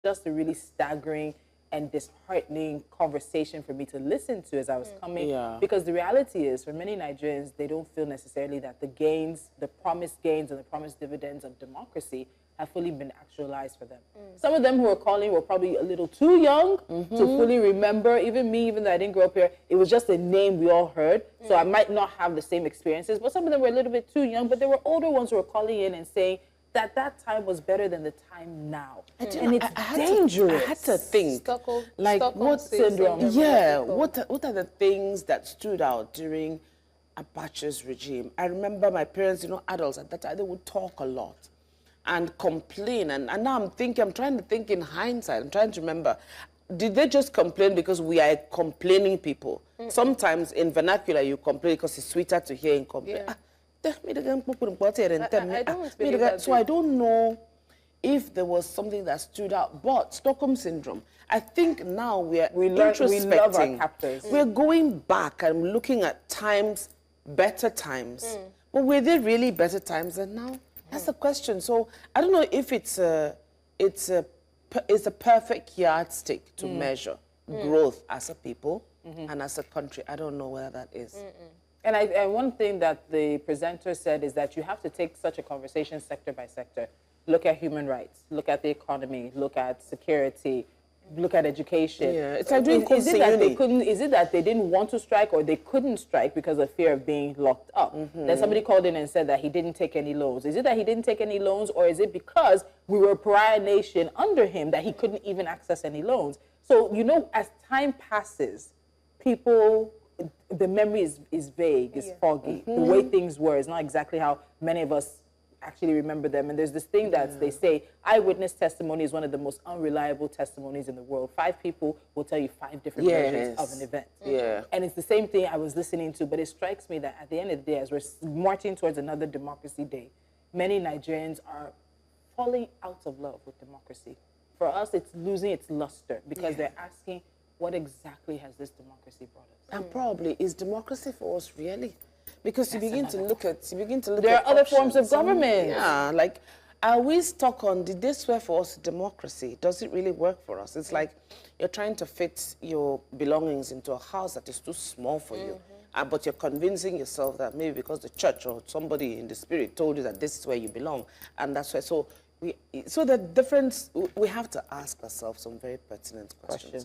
just a really staggering and disheartening conversation for me to listen to as I was coming. Yeah. Because the reality is, for many Nigerians, they don't feel necessarily that the gains, the promised gains and the promised dividends of democracy have fully been actualized for them. Some of them who are calling were probably a little too young to fully remember. Even me, even though I didn't grow up here, it was just a name we all heard. So I might not have the same experiences, but some of them were a little bit too young. But there were older ones who were calling in and saying that that time was better than the time now. And it's dangerous. I had to think, Stockholm syndrome. Yeah, what are the things that stood out during Abacha's regime? I remember my parents, adults at that time, they would talk a lot and complain. And now I'm trying to think in hindsight, I'm trying to remember, did they just complain because we are complaining people? Sometimes in vernacular you complain because it's sweeter to hear in complain. Yeah. So I don't know if there was something that stood out, but Stockholm Syndrome, I think now we love our captors. We're going back and looking at times, better times. But were they really better times than now? That's the question. So I don't know if it's a perfect yardstick to measure growth as a people and as a country. I don't know whether that is. And one thing that the presenter said is that you have to take such a conversation sector by sector. Look at human rights, look at the economy, look at security, look at education. Yeah, it's like doing is it that they didn't want to strike or they couldn't strike because of fear of being locked up? Then somebody called in and said that he didn't take any loans. Is it that he didn't take any loans, or is it because we were a pariah nation under him that he couldn't even access any loans? So, as time passes, the memory is vague, is foggy. The way things were is not exactly how many of us actually remember them. And there's this thing that they say, eyewitness testimony is one of the most unreliable testimonies in the world. 5 people will tell you 5 different versions of an event. Yeah. And it's the same thing I was listening to, but it strikes me that at the end of the day, as we're marching towards another Democracy Day, many Nigerians are falling out of love with democracy. For us, it's losing its luster because they're asking, what exactly has this democracy brought us? And probably, is democracy for us really? Because you begin to look at there are other forms of government. Yeah, like, are we stuck on, did they swear for us democracy? Does it really work for us? It's like you're trying to fit your belongings into a house that is too small for you. But you're convincing yourself that maybe because the church or somebody in the spirit told you that this is where you belong. And that's why, so the difference, we have to ask ourselves some very pertinent questions.